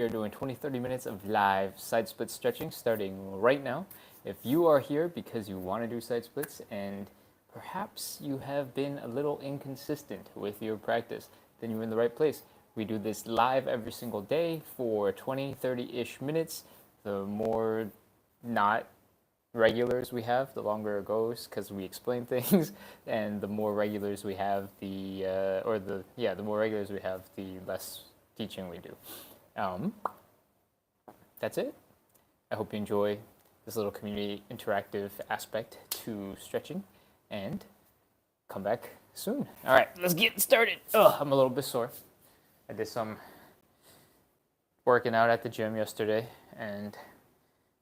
We are doing 20-30 minutes of live side split stretching starting right now. If you are here because you want to do side splits and perhaps you have been a little inconsistent with your practice, then you're in the right place. We do this live every single day for 20-30-ish minutes. The more not regulars we have, the longer it goes because we explain things, and the more regulars we have, the more regulars we have, the less teaching we do. That's it. I hope you enjoy this little community interactive aspect to stretching, and come back soon. All right, let's get started. I'm a little bit sore. I did some working out at the gym yesterday, and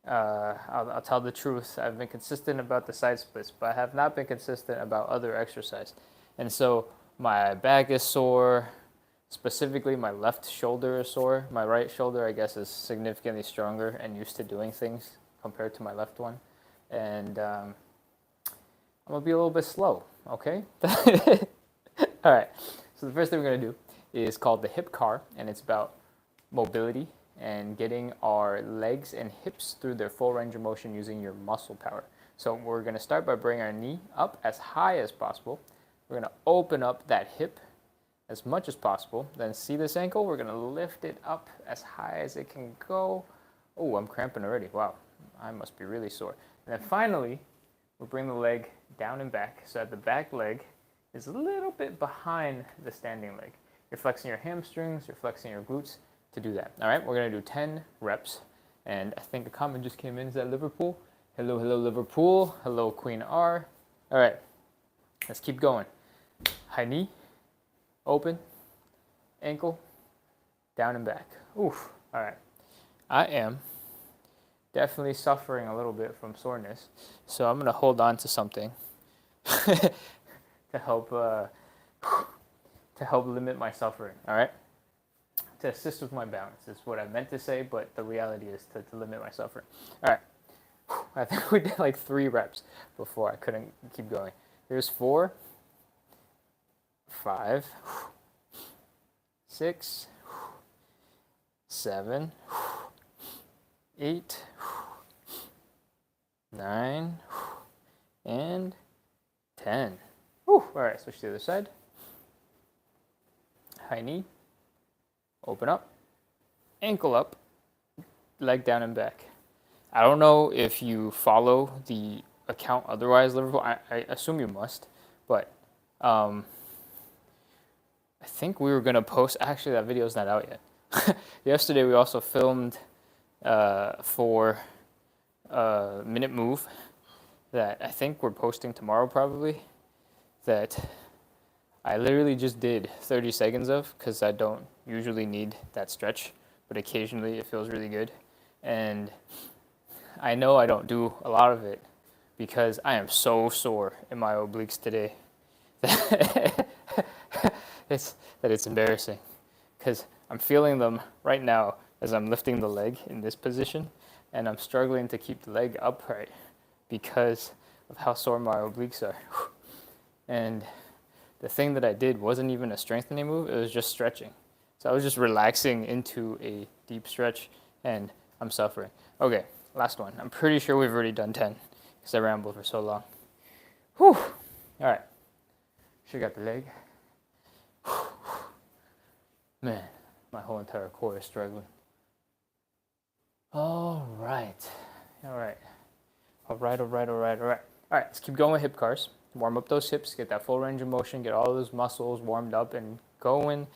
I'll tell the truth. I've been consistent about the side splits, but I have not been consistent about other exercise. And so my back is sore. Specifically, my left shoulder is sore. My right shoulder, I guess, is significantly stronger and used to doing things compared to my left one. And I'm going to be a little bit slow, okay? All right, so the first thing we're going to do is called the hip car, and it's about mobility and getting our legs and hips through their full range of motion using your muscle power. So we're going to start by bringing our knee up as high as possible. We're going to open up that hip as much as possible. Then see this ankle? We're going to lift it up as high as it can go. Oh, I'm cramping already. Wow, I must be really sore. And then finally, we'll bring the leg down and back so that the back leg is a little bit behind the standing leg. You're flexing your hamstrings, you're flexing your glutes to do that. All right, we're going to do 10 reps. And I think a comment just came in. Is that Liverpool? Hello, hello, Liverpool. Hello, Queen R. All right, let's keep going. High knee. Open, ankle, down and back. Oof, all right. I am definitely suffering a little bit from soreness, so I'm gonna hold on to something to help limit my suffering, all right? To assist with my balance is what I meant to say, but the reality is to limit my suffering. All right, I think we did like 3 reps before I couldn't keep going. Here's 4. 5, 6, 7, 8, 9, and 10. All right, switch to the other side. High knee, open up, ankle up, leg down and back. I don't know if you follow the account otherwise, Liverpool. I assume you must, but I think we were going to post, actually that video's not out yet. Yesterday we also filmed for Minute Move that I think we're posting tomorrow probably, that I literally just did 30 seconds of because I don't usually need that stretch, but occasionally it feels really good. And I know I don't do a lot of it because I am so sore in my obliques today. It's embarrassing because I'm feeling them right now as I'm lifting the leg in this position, and I'm struggling to keep the leg upright because of how sore my obliques are. And the thing that I did wasn't even a strengthening move, it was just stretching. So I was just relaxing into a deep stretch, and I'm suffering. Okay, last one. I'm pretty sure we've already done 10 because I rambled for so long. Whew. All right, should got the leg. Man, my whole entire core is struggling. All right. All right, let's keep going with hip cars. Warm up those hips, get that full range of motion, get all those muscles warmed up and going.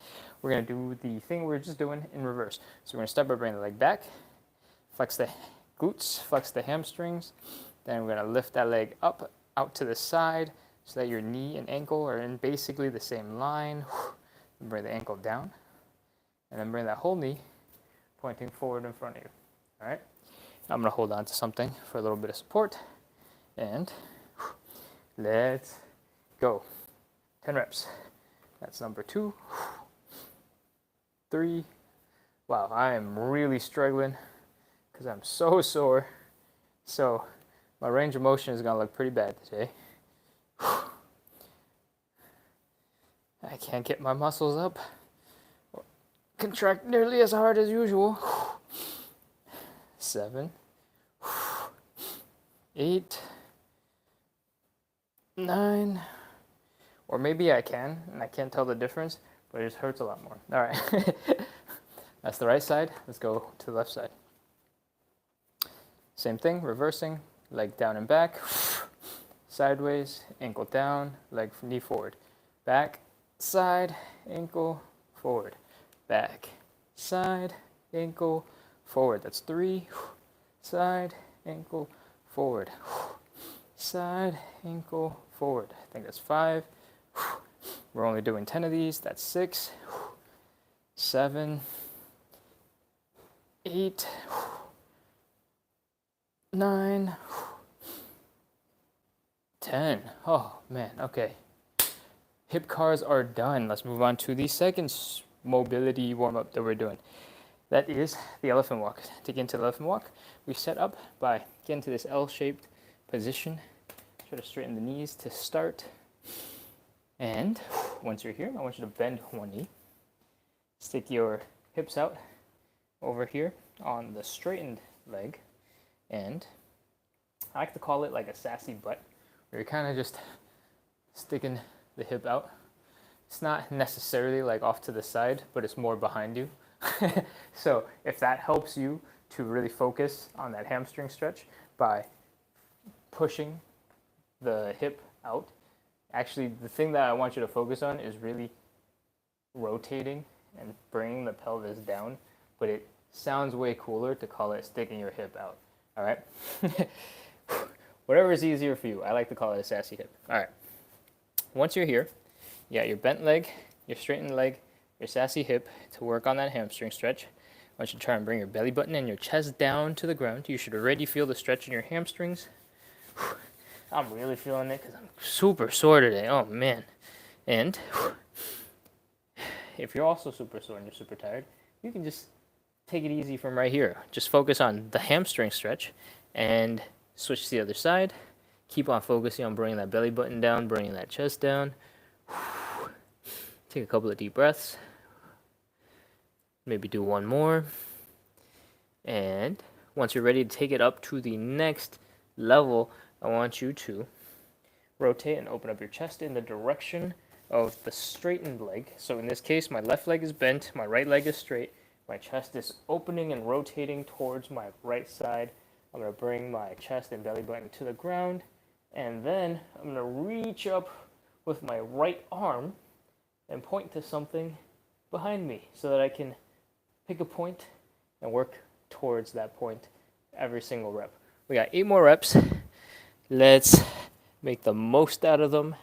We're going to do the thing we were just doing in reverse. So we're going to start by bringing the leg back, flex the glutes, flex the hamstrings. Then we're going to lift that leg up, out to the side, so that your knee and ankle are in basically the same line. Bring the ankle down, and then bring that whole knee pointing forward in front of you. All right, I'm going to hold on to something for a little bit of support, and let's go. 10 reps. That's number 2. 3. Wow, I am really struggling because I'm so sore. So my range of motion is going to look pretty bad today. I can't get my muscles up. contract nearly as hard as usual. 7, 8, 9, or maybe I can, and I can't tell the difference, but it just hurts a lot more. All right, that's the right side. Let's go to the left side. Same thing, reversing, leg down and back, sideways, ankle down, leg knee forward, back, side, ankle, forward, back, side, ankle, forward. That's 3, side, ankle, forward, side, ankle, forward. I think that's 5. We're only doing 10 of these. That's 6, 7, 8, 9, 10. Oh man, okay. Hip cars are done. Let's move on to the second mobility warm-up that we're doing. That is the elephant walk. To get into the elephant walk, we set up by getting to this L-shaped position. Try to straighten the knees to start. And once you're here, I want you to bend one knee. Stick your hips out over here on the straightened leg. And I like to call it like a sassy butt, where you're kind of just sticking the hip out. It's not necessarily like off to the side, but it's more behind you. So if that helps you to really focus on that hamstring stretch by pushing the hip out, actually the thing that I want you to focus on is really rotating and bringing the pelvis down, but it sounds way cooler to call it sticking your hip out. All right? Whatever is easier for you. I like to call it a sassy hip. All right. Once you're here, you got your bent leg, your straightened leg, your sassy hip to work on that hamstring stretch. I want you to try and bring your belly button and your chest down to the ground. You should already feel the stretch in your hamstrings. I'm really feeling it because I'm super sore today. Oh, man. And if you're also super sore and you're super tired, you can just take it easy from right here. Just focus on the hamstring stretch and switch to the other side. Keep on focusing on bringing that belly button down, bringing that chest down. Take a couple of deep breaths. Maybe do one more. And once you're ready to take it up to the next level, I want you to rotate and open up your chest in the direction of the straightened leg. So in this case, my left leg is bent, my right leg is straight. My chest is opening and rotating towards my right side. I'm going to bring my chest and belly button to the ground. And then I'm going to reach up with my right arm and point to something behind me so that I can pick a point and work towards that point every single rep. We got 8 more reps. Let's make the most out of them.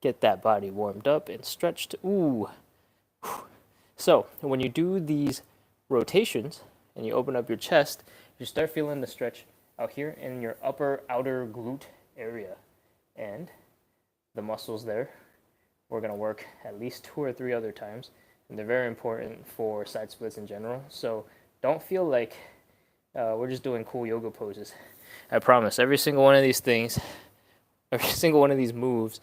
Get that body warmed up and stretched. Ooh. So when you do these rotations and you open up your chest, you start feeling the stretch out here in your upper outer glute area. And the muscles there, we're going to work at least 2 or 3 other times. And they're very important for side splits in general. So don't feel like we're just doing cool yoga poses. I promise, every single one of these things, every single one of these moves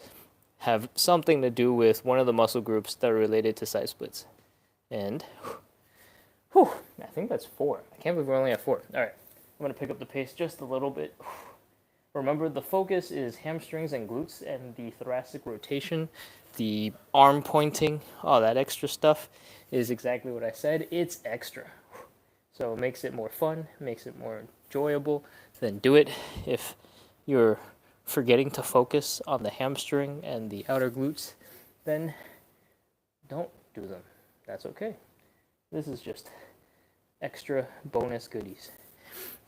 have something to do with one of the muscle groups that are related to side splits. And, I think that's 4. I can't believe we're only at 4. All right, I'm going to pick up the pace just a little bit. Remember, the focus is hamstrings and glutes and the thoracic rotation, the arm pointing, all that extra stuff is exactly what I said. It's extra. So it makes it more fun, makes it more enjoyable. Then do it. If you're forgetting to focus on the hamstring and the outer glutes, then don't do them. That's okay. This is just extra bonus goodies.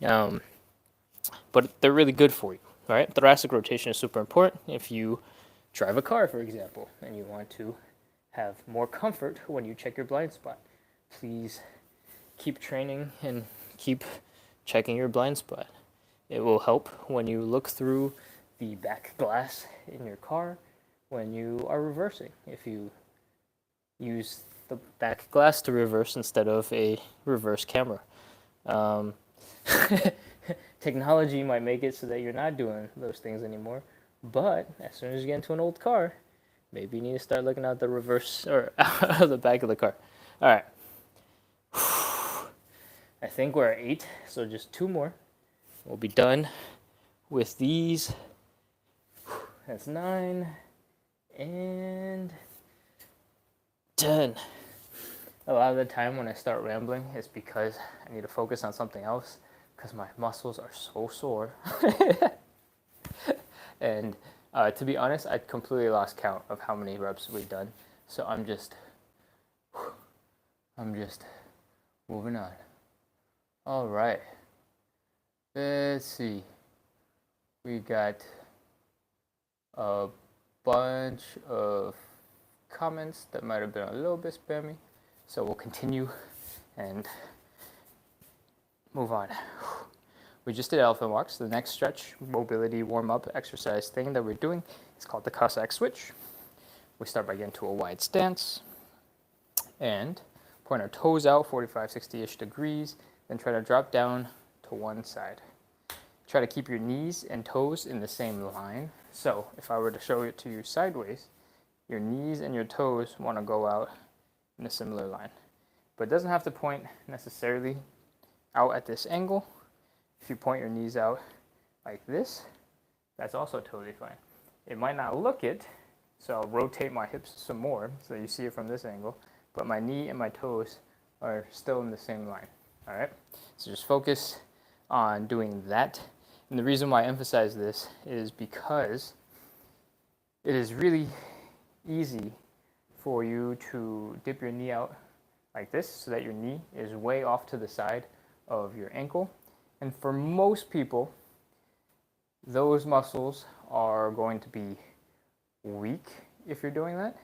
But they're really good for you. All right, thoracic rotation is super important. If you drive a car, for example, and you want to have more comfort when you check your blind spot, please keep training and keep checking your blind spot. It will help when you look through the back glass in your car when you are reversing. If you use the back glass to reverse instead of a reverse camera. Technology might make it so that you're not doing those things anymore, but as soon as you get into an old car, maybe you need to start looking out the reverse or out of the back of the car. All right, I think we're at 8, so just 2 more. We'll be done with these. That's 9 and 10. A lot of the time when I start rambling, it's because I need to focus on something else because my muscles are so sore. And to be honest, I completely lost count of how many reps we've done. So I'm just moving on. All right. Let's see. We got a bunch of comments that might have been a little bit spammy. So we'll continue and move on. We just did elephant walks. The next stretch, mobility warm-up exercise thing that we're doing is called the Cossack Switch. We start by getting to a wide stance and point our toes out 45, 60-ish degrees, then try to drop down to one side. Try to keep your knees and toes in the same line. So if I were to show it to you sideways, your knees and your toes want to go out in a similar line. But it doesn't have to point necessarily out at this angle. If you point your knees out like this, that's also totally fine. It might not look it, so I'll rotate my hips some more so you see it from this angle, but my knee and my toes are still in the same line. All right, so just focus on doing that. And the reason why I emphasize this is because it is really easy for you to dip your knee out like this so that your knee is way off to the side of your ankle. And for most people, those muscles are going to be weak if you're doing that.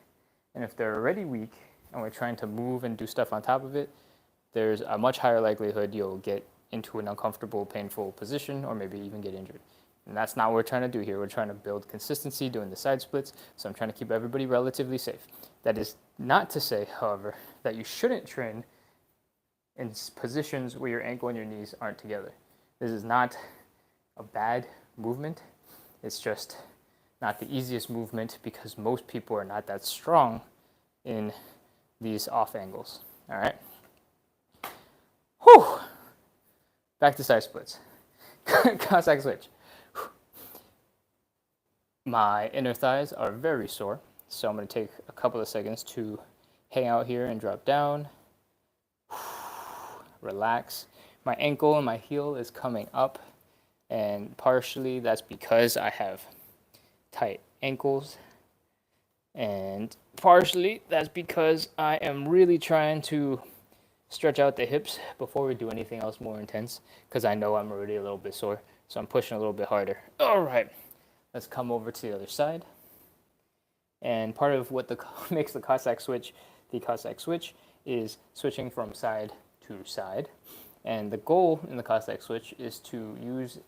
And if they're already weak and we're trying to move and do stuff on top of it, there's a much higher likelihood you'll get into an uncomfortable, painful position or maybe even get injured. And that's not what we're trying to do here. We're trying to build consistency doing the side splits, so I'm trying to keep everybody relatively safe. That is not to say, however, that you shouldn't train in positions where your ankle and your knees aren't together. This is not a bad movement. It's just not the easiest movement because most people are not that strong in these off angles. All right. Whew. Back to side splits. Cossack switch. My inner thighs are very sore, so I'm going to take a couple of seconds to hang out here and drop down. Relax. My ankle and my heel is coming up, and partially that's because I have tight ankles, and partially that's because I am really trying to stretch out the hips before we do anything else more intense, because I know I'm already a little bit sore, so I'm pushing a little bit harder. All right, let's come over to the other side. And part of what makes the Cossack switch is switching from side to side. And the goal in the Cossack switch is to use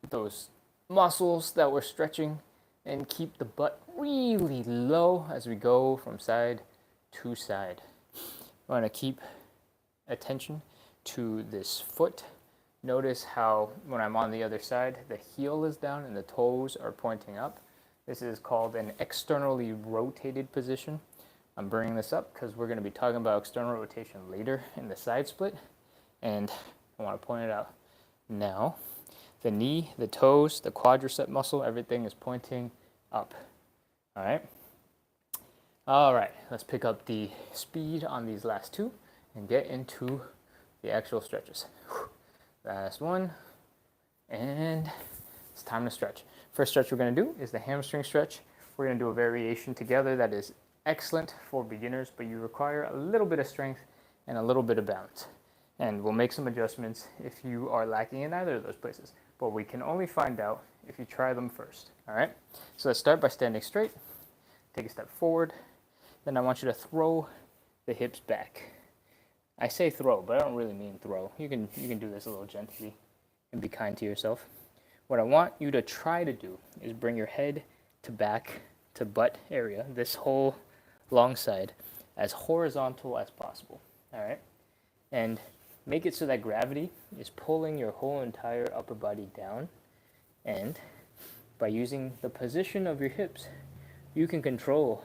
those muscles that we're stretching and keep the butt really low as we go from side to side. I want to keep attention to this foot. Notice how when I'm on the other side, the heel is down and the toes are pointing up. This is called an externally rotated position. I'm bringing this up because we're going to be talking about external rotation later in the side split, and I want to point it out now. The knee, the toes, the quadricep muscle, everything is pointing up. All right. All right, let's pick up the speed on these last two and get into the actual stretches. Last one, and it's time to stretch. First stretch we're going to do is the hamstring stretch. We're going to do a variation together that is excellent for beginners, but you require a little bit of strength and a little bit of balance. And we'll make some adjustments if you are lacking in either of those places. But we can only find out if you try them first. All right? So let's start by standing straight. Take a step forward. Then I want you to throw the hips back. I say throw, but I don't really mean throw. You can do this a little gently and be kind to yourself. What I want you to try to do is bring your head to back to butt area, this whole long side, as horizontal as possible. All right? And make it so that gravity is pulling your whole entire upper body down. And by using the position of your hips, you can control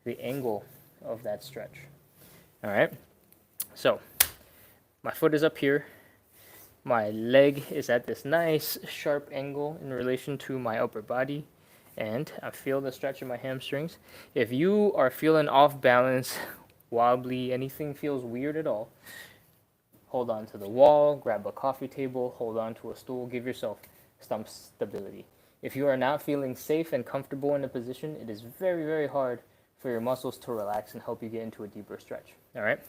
the angle of that stretch. All right? So my foot is up here. My leg is at this nice sharp angle in relation to my upper body, and I feel the stretch in my hamstrings. If you are feeling off balance, wobbly, anything feels weird at all, hold on to the wall, grab a coffee table, hold on to a stool, give yourself some stability. If you are not feeling safe and comfortable in a position, it is very, very hard for your muscles to relax and help you get into a deeper stretch. All right?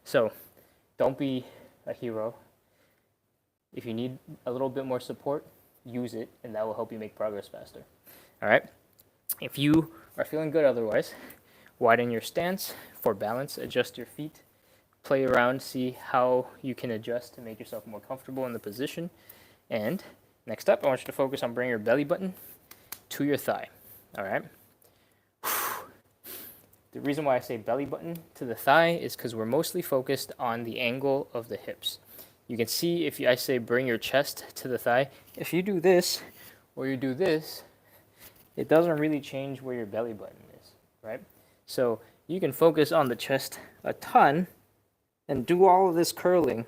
So don't be a hero. If you need a little bit more support, use it, and that will help you make progress faster. All right? If you are feeling good otherwise, widen your stance for balance, adjust your feet, play around, see how you can adjust to make yourself more comfortable in the position. And next up, I want you to focus on bringing your belly button to your thigh. All right? The reason why I say belly button to the thigh is because we're mostly focused on the angle of the hips. You can see if I say bring your chest to the thigh, if you do this or you do this, it doesn't really change where your belly button is, right? So you can focus on the chest a ton and do all of this curling,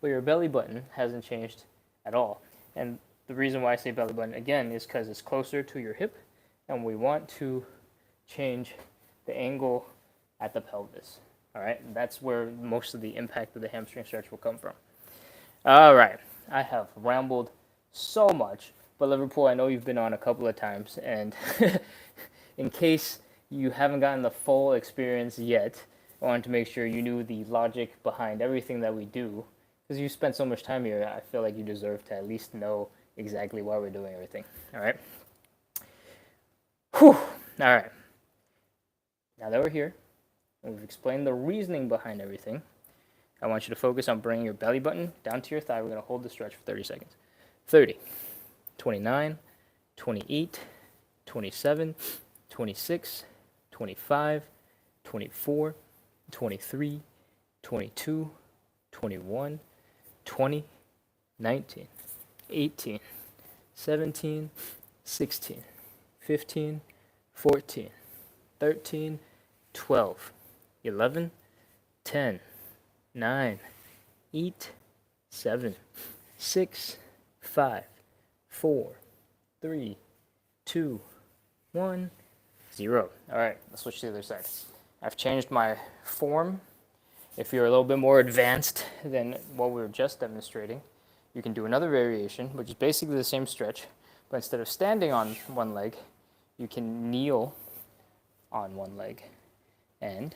but your belly button hasn't changed at all. And the reason why I say belly button again is because it's closer to your hip, and we want to change the angle at the pelvis. All right, and that's where most of the impact of the hamstring stretch will come from. All right, I have rambled so much, but Liverpool, I know you've been on a couple of times, and in case you haven't gotten the full experience yet, I wanted to make sure you knew the logic behind everything that we do, because you spent so much time here, I feel like you deserve to at least know exactly why we're doing everything. All right? Whew. All right. Now that we're here, and we've explained the reasoning behind everything, I want you to focus on bringing your belly button down to your thigh. We're going to hold the stretch for 30 seconds. 30, 29, 28, 27, 26, 25, 24, 23, 22, 21, 20, 19, 18, 17, 16, 15, 14, 13, 12, 11, 10, 9, 8, 7, 6, 5, 4, 3, 2, 1, 0. All right, let's switch to the other side. I've changed my form. If you're a little bit more advanced than what we were just demonstrating, you can do another variation, which is basically the same stretch, but instead of standing on one leg, you can kneel on one leg. And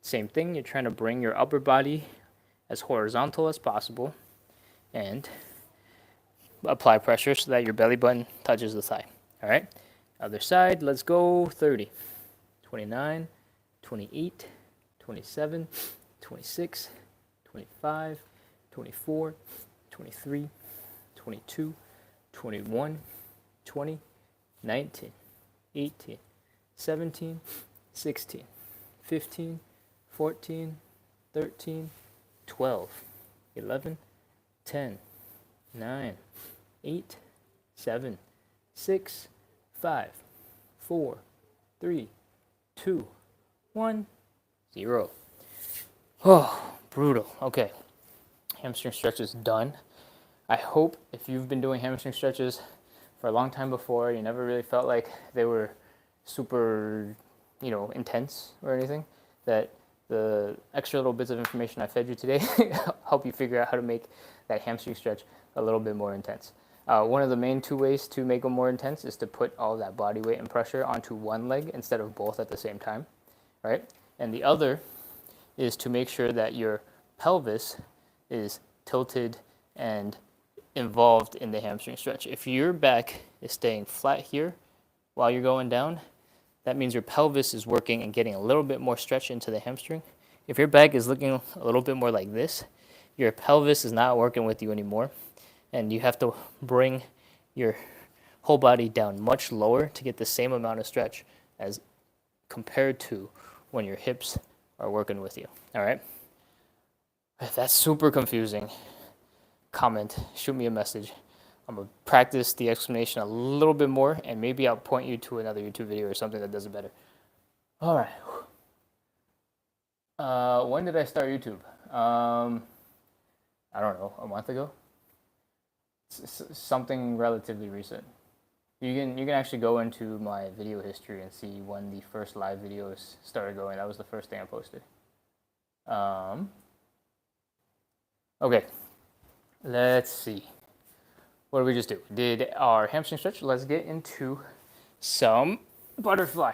same thing, you're trying to bring your upper body as horizontal as possible and apply pressure so that your belly button touches the thigh. All right, other side, let's go. 30, 29, 28, 27, 26, 25, 24, 23, 22, 21, 20, 19, 18, 17, 16, 15, 14, 13, 12, 11, 10, 9, 8, 7, 6, 5, 4, 3, 2, 1, 0. Oh, brutal. Okay. Hamstring stretches done. I hope if you've been doing hamstring stretches for a long time before, you never really felt like they were super, intense or anything, that the extra little bits of information I fed you today help you figure out how to make that hamstring stretch a little bit more intense. One of the main two ways to make them more intense is to put all that body weight and pressure onto one leg instead of both at the same time, right? And the other is to make sure that your pelvis is tilted and involved in the hamstring stretch. If your back is staying flat here while you're going down, that means your pelvis is working and getting a little bit more stretch into the hamstring. If your back is looking a little bit more like this, your pelvis is not working with you anymore, and you have to bring your whole body down much lower to get the same amount of stretch as compared to when your hips are working with you. All right? If that's super confusing, comment, shoot me a message. I'm going to practice the explanation a little bit more, and maybe I'll point you to another YouTube video or something that does it better. All right. When did I start YouTube? I don't know, a month ago? Something relatively recent. You can actually go into my video history and see when the first live videos started going. That was the first thing I posted. Okay, let's see. What did we just do? We did our hamstring stretch. Let's get into some butterfly.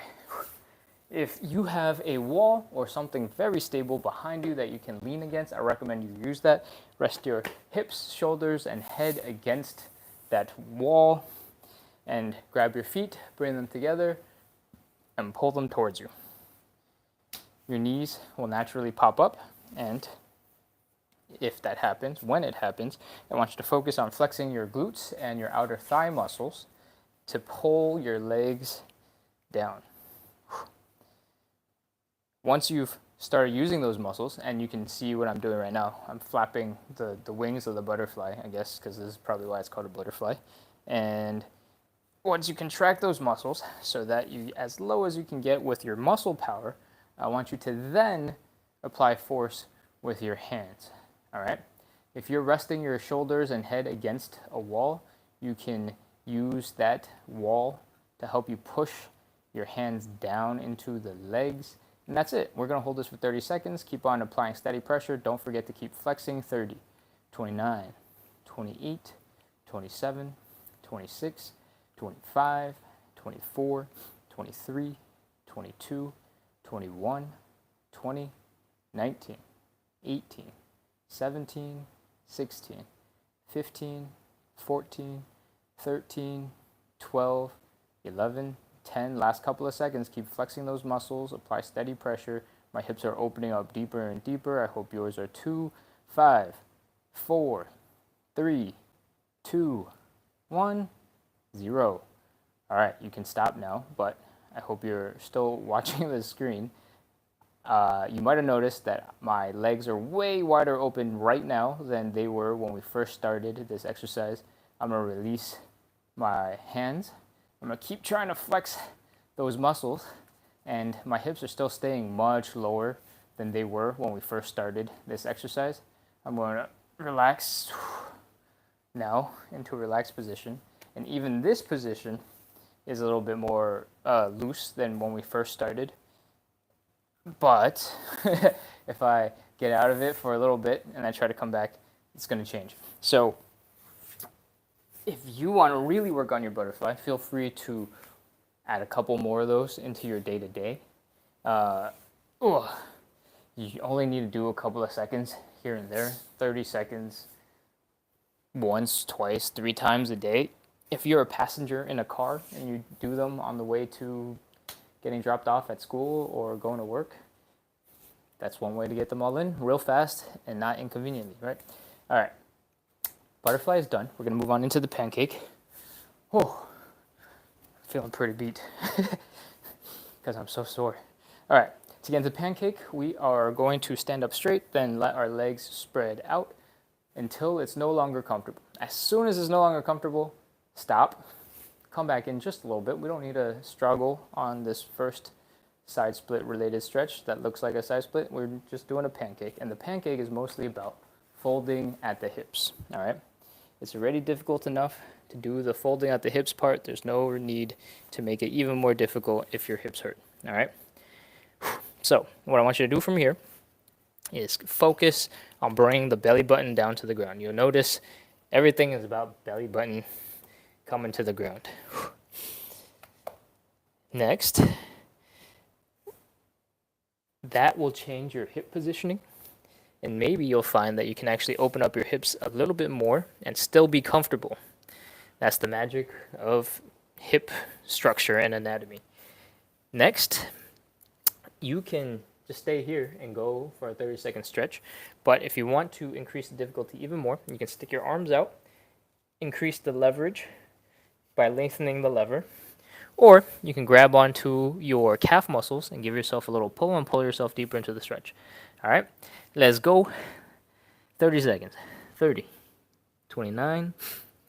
If you have a wall or something very stable behind you that you can lean against, I recommend you use that. Rest your hips, shoulders, and head against that wall and grab your feet, bring them together, and pull them towards you. Your knees will naturally pop up, and if that happens, when it happens, I want you to focus on flexing your glutes and your outer thigh muscles to pull your legs down. Once you've started using those muscles, and you can see what I'm doing right now, I'm flapping the wings of the butterfly, I guess, because this is probably why it's called a butterfly. And once you contract those muscles so that you, as low as you can get with your muscle power, I want you to then apply force with your hands. All right? If you're resting your shoulders and head against a wall, you can use that wall to help you push your hands down into the legs. And that's it. We're going to hold this for 30 seconds. Keep on applying steady pressure. Don't forget to keep flexing. 30, 29, 28, 27, 26, 25, 24, 23, 22, 21, 20, 19, 18, 17, 16, 15, 14, 13, 12, 11, 10. Last couple of seconds. Keep flexing those muscles. Apply steady pressure. My hips are opening up deeper and deeper. I hope yours are too. 5, 4, 3, 2, 1, 0. All right, you can stop now, but I hope you're still watching the screen. You might have noticed that my legs are way wider open right now than they were when we first started this exercise. I'm going to release my hands. I'm going to keep trying to flex those muscles, and my hips are still staying much lower than they were when we first started this exercise. I'm going to relax now into a relaxed position, and even this position is a little bit more loose than when we first started. But if I get out of it for a little bit and I try to come back, it's going to change. So if you want to really work on your butterfly, feel free to add a couple more of those into your day-to-day. You only need to do a couple of seconds here and there, 30 seconds, once, twice, 3 times a day. If you're a passenger in a car and you do them on the way to getting dropped off at school or going to work, that's one way to get them all in real fast and not inconveniently, right? All right. Butterfly is done. We're going to move on into the pancake. Oh, feeling pretty beat because I'm so sore. All right, to get into pancake, we are going to stand up straight, then let our legs spread out until it's no longer comfortable. As soon as it's no longer comfortable, stop. Come back in just a little bit. We don't need to struggle on this first side split related stretch that looks like a side split. We're just doing a pancake, and the pancake is mostly about folding at the hips. All right. It's already difficult enough to do the folding at the hips part. There's no need to make it even more difficult if your hips hurt. All right. So what I want you to do from here is focus on bringing the belly button down to the ground. You'll notice everything is about belly button coming to the ground. Next, that will change your hip positioning. And maybe you'll find that you can actually open up your hips a little bit more and still be comfortable. That's the magic of hip structure and anatomy. Next, you can just stay here and go for a 30-second stretch. But if you want to increase the difficulty even more, you can stick your arms out, increase the leverage by lengthening the lever, or you can grab onto your calf muscles and give yourself a little pull and pull yourself deeper into the stretch. All right, let's go. 30 seconds. 30, 29,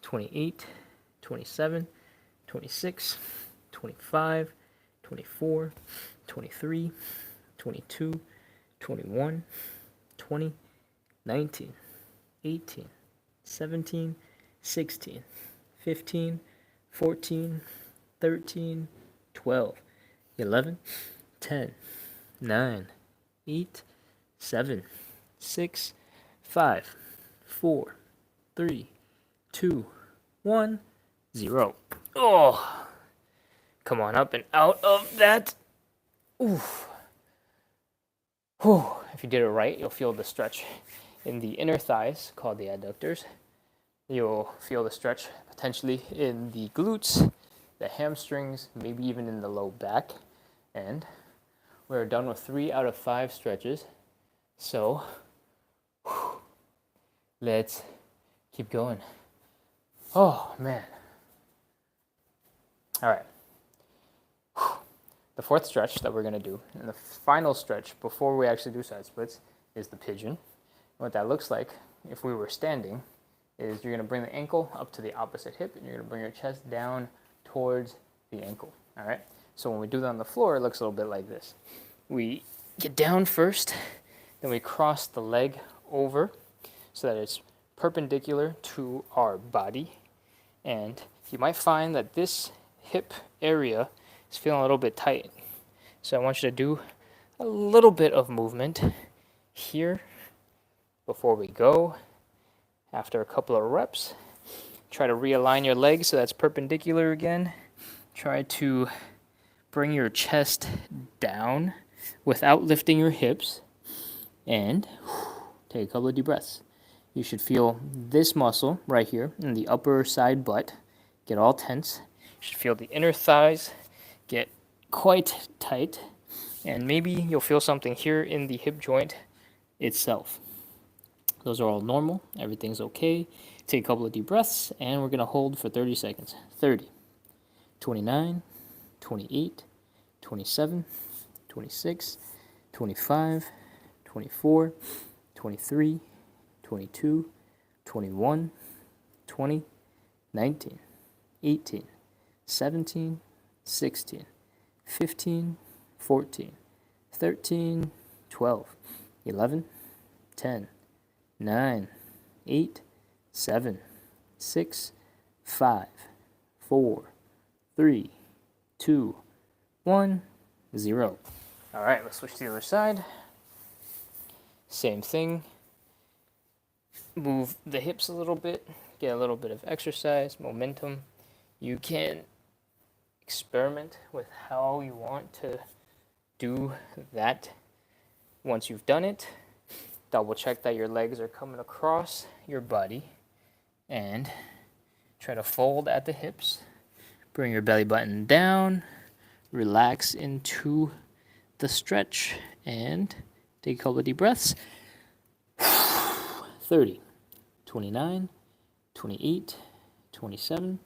28, 27, 26, 25, 24, 23, 22, 21, 20, 19, 18, 17, 16, 15, 14, 13, 12, 11, 10, 9, 8, 7, 6, 5, 4, 3, 2, 1, 0. Oh, come on up and out of that. Oof. Whew. If you did it right, you'll feel the stretch in the inner thighs, called the adductors. You'll feel the stretch potentially in the glutes, the hamstrings, maybe even in the low back. And we're done with 3 out of 5 stretches. So, let's keep going. Oh, man. All right. The fourth stretch that we're going to do, and the final stretch before we actually do side splits, is the pigeon. And what that looks like, if we were standing, is you're going to bring the ankle up to the opposite hip, and you're going to bring your chest down towards the ankle. All right? So when we do that on the floor, it looks a little bit like this. We get down first, then we cross the leg over so that it's perpendicular to our body. And you might find that this hip area is feeling a little bit tight. So I want you to do a little bit of movement here before we go. After a couple of reps, try to realign your legs so that's perpendicular again. Try to bring your chest down without lifting your hips. And take a couple of deep breaths. You should feel this muscle right here in the upper side butt get all tense. You should feel the inner thighs get quite tight. And maybe you'll feel something here in the hip joint itself. Those are all normal. Everything's okay. Take a couple of deep breaths, and we're going to hold for 30 seconds. 30, 29, 28, 27, 26, 25, 24, 23, 22, 21, 20, 19, 18, 17, 16, 15, 14, 13, 12, 11, 10, 9, 8, 7, 6, 5, 4, 3, 2, 1, 0. All right, let's switch to the other side. Same thing. Move the hips a little bit, get a little bit of exercise, momentum. You can experiment with how you want to do that. Once you've done it, double check that your legs are coming across your body and try to fold at the hips. Bring your belly button down, relax into the stretch, and take a couple of deep breaths. 30, 29, 28, 27,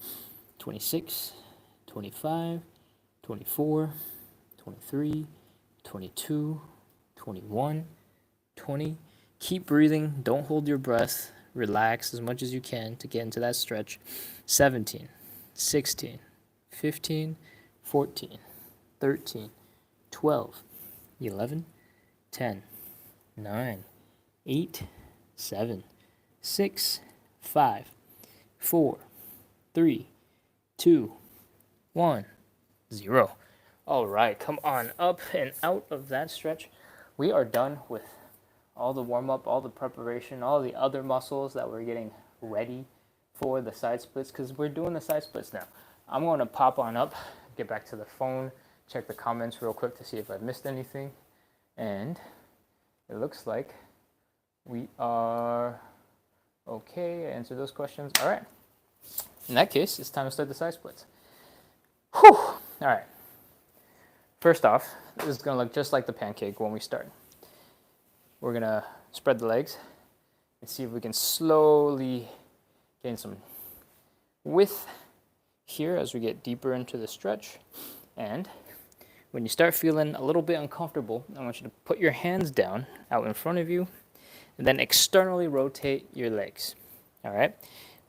26, 25, 24, 23, 22, 21, 20. Keep breathing. Don't hold your breath. Relax as much as you can to get into that stretch. 17, 16, 15, 14, 13, 12, 11, 10, 9, 8, 7, 6, 5, 4, 3, 2, 1, 0. All right, come on up and out of that stretch. We are done with all the warm-up, all the preparation, all the other muscles that we're getting ready for the side splits, because we're doing the side splits now. I'm going to pop on up, get back to the phone, check the comments real quick to see if I missed anything. And it looks like we are okay. I answered those questions. All right. In that case, it's time to start the side splits. Whew. All right. First off, this is going to look just like the pancake when we start. We're going to spread the legs and see if we can slowly gain some width here as we get deeper into the stretch. And when you start feeling a little bit uncomfortable, I want you to put your hands down out in front of you and then externally rotate your legs. All right?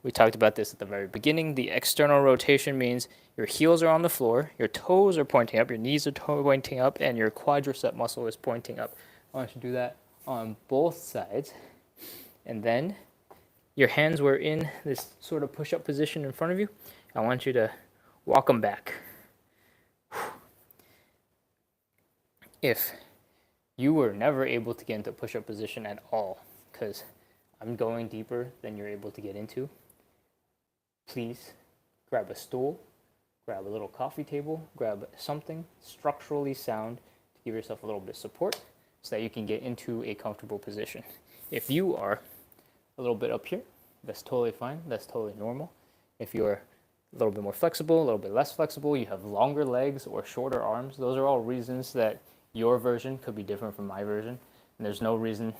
We talked about this at the very beginning. The external rotation means your heels are on the floor, your toes are pointing up, your knees are pointing up, and your quadricep muscle is pointing up. I want you to do that on both sides. And then your hands were in this sort of push-up position in front of you, I want you to walk them back. If you were never able to get into push-up position at all, because I'm going deeper than you're able to get into, please grab a stool, grab a little coffee table, grab something structurally sound to give yourself a little bit of support so that you can get into a comfortable position. If you are a little bit up here, that's totally fine. That's totally normal. If you're a little bit more flexible, a little bit less flexible, you have longer legs or shorter arms, those are all reasons that your version could be different from my version. And there's no reason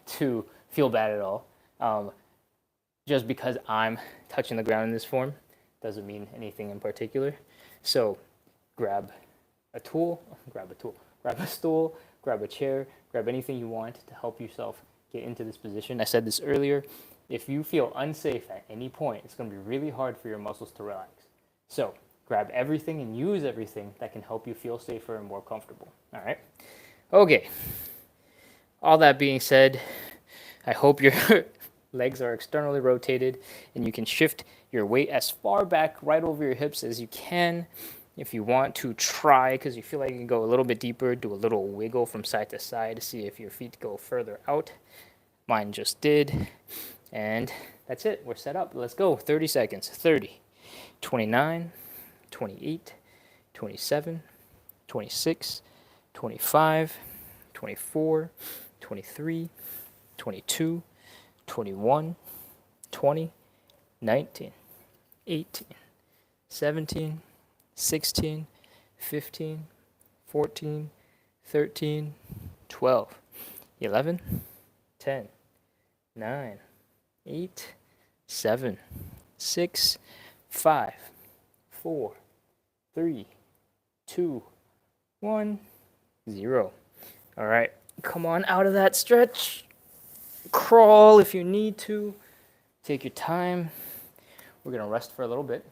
to feel bad at all. Just because I'm touching the ground in this form doesn't mean anything in particular. So grab a stool, grab a stool, grab a chair, grab anything you want to help yourself get into this position. I said this earlier. If you feel unsafe at any point, it's going to be really hard for your muscles to relax. So grab everything and use everything that can help you feel safer and more comfortable. All right? Okay. All that being said, I hope your legs are externally rotated and you can shift your weight as far back right over your hips as you can. If you want to try, because you feel like you can go a little bit deeper, do a little wiggle from side to side to see if your feet go further out. Mine just did. And that's it. We're set up. Let's go. 30 seconds. 30, 29, 28, 27, 26, 25, 24, 23, 22, 21, 20, 19, 18, 17, 16, 15, 14, 13, 12, 11, 10, 9, 8, 7, 6, 5, 4, 3, 2, 1, 0. All right, come on out of that stretch. Crawl if you need to. Take your time. We're going to rest for a little bit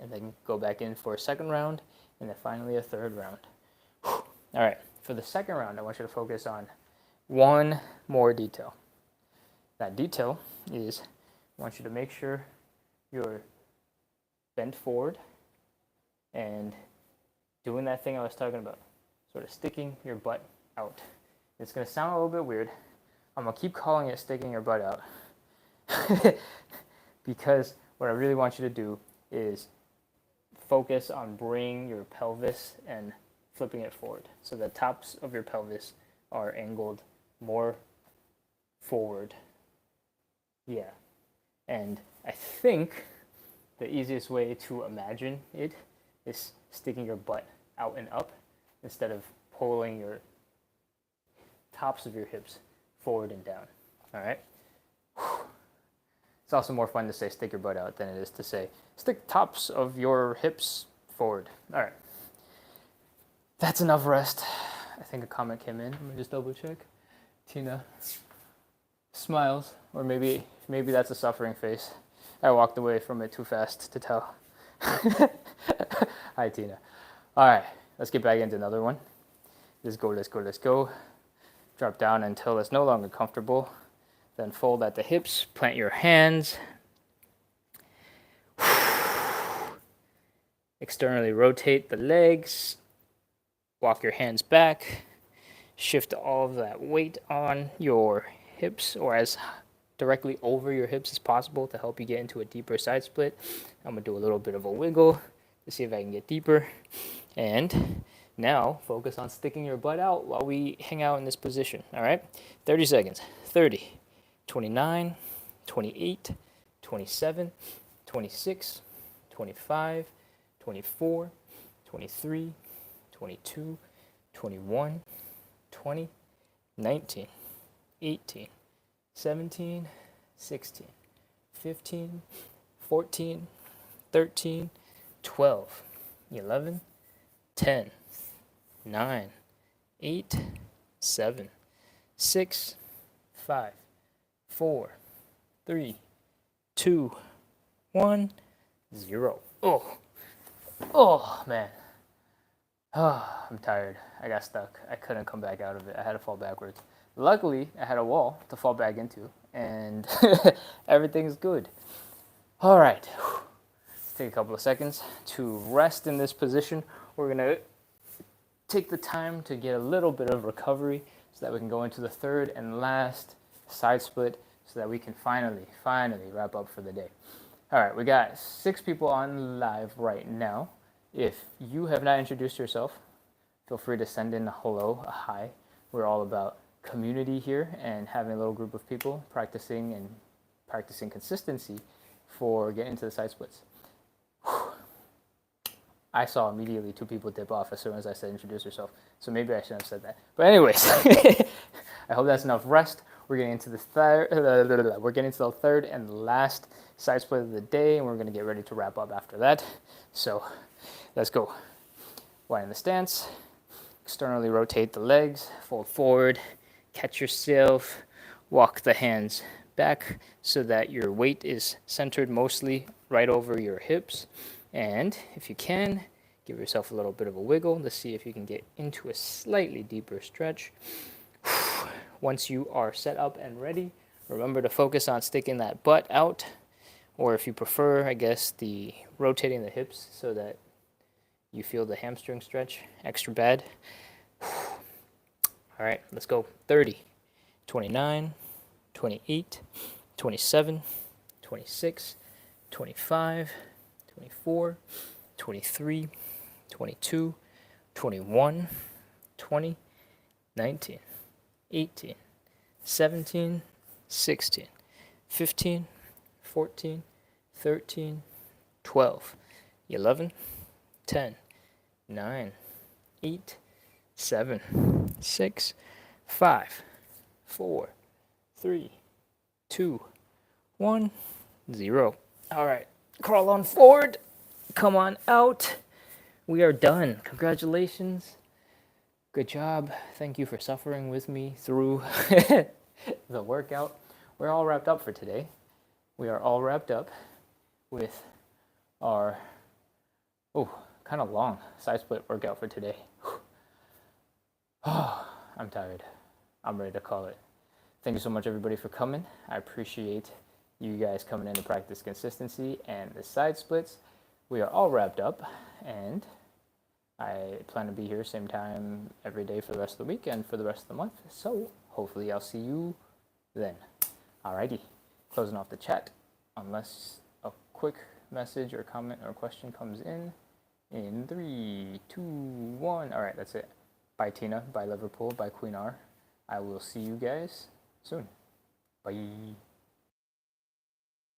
and then go back in for a second round and then finally a third round. All right, for the second round, I want you to focus on one more detail. That detail is I want you to make sure you're bent forward and doing that thing I was talking about, sort of sticking your butt out. It's going to sound a little bit weird. I'm going to keep calling it sticking your butt out because what I really want you to do is focus on bringing your pelvis and flipping it forward. So the tops of your pelvis are angled more forward. Yeah. And I think the easiest way to imagine it is sticking your butt out and up instead of pulling your tops of your hips forward and down. All right? It's also more fun to say stick your butt out than it is to say stick tops of your hips forward. All right. That's enough rest. I think a comment came in. Let me just double check. Tina smiles, or maybe that's a suffering face. I walked away from it too fast to tell. Hi, Tina. All right, let's get back into another one. Let's go. Drop down until it's no longer comfortable. Then fold at the hips, plant your hands. Externally rotate the legs. Walk your hands back. Shift all of that weight on your hips or as directly over your hips as possible to help you get into a deeper side split. I'm going to do a little bit of a wiggle to see if I can get deeper. And now focus on sticking your butt out while we hang out in this position. All right? 30 seconds. 30, 29, 28, 27, 26, 25, 24, 23, 22, 21, 20, 19, 18, 17, 16, 15, 14, 13, 12, 11, 10, 9, 8, 7, 6, 5, 4, 3, 2, 1, 0. Oh, man. Oh, I'm tired. I got stuck. I couldn't come back out of it. I had to fall backwards. Luckily, I had a wall to fall back into. and everything's good. All right, let's take a couple of seconds to rest in this position. We're gonna take the time to get a little bit of recovery so that we can go into the third and last side split so that we can finally wrap up for the day. All right, we got 6 people on live right now. If you have not introduced yourself, feel free to send in a hello, a hi. We're all about community here and having a little group of people practicing consistency for getting into the side splits. I saw immediately 2 people dip off as soon as I said introduce yourself, so maybe I shouldn't have said that. But anyways, I hope that's enough rest. We're getting into the third and last side split of the day, and we're going to get ready to wrap up after that. So let's go. Widen the stance, externally rotate the legs, fold forward, catch yourself, walk the hands back so that your weight is centered mostly right over your hips. And if you can, give yourself a little bit of a wiggle to see if you can get into a slightly deeper stretch. Once you are set up and ready, remember to focus on sticking that butt out, or if you prefer, I guess, the rotating the hips so that you feel the hamstring stretch extra bad. All right, let's go. 30, 29, 28, 27, 26, 25, 24, 23, 22, 21, 20, 19, 18, 17, 16, 15, 14, 13, 12, 11, 10, 9, 8, 7, 6, 5, 4, 3, 2, 1, 0. All right. Crawl on forward. Come on out. We are done. Congratulations. Good job. Thank you for suffering with me through the workout. We're all wrapped up for today. We are all wrapped up with our, kind of long side split workout for today. I'm tired. I'm ready to call it. Thank you so much, everybody, for coming. I appreciate you guys coming in to practice consistency and the side splits. We are all wrapped up, and I plan to be here same time every day for the rest of the week and for the rest of the month. So hopefully I'll see you then. Alrighty, closing off the chat, unless a quick message or comment or question comes in 3, 2, 1. All right, that's it. Bye Tina, bye Liverpool, bye Queen R. I will see you guys soon. Bye.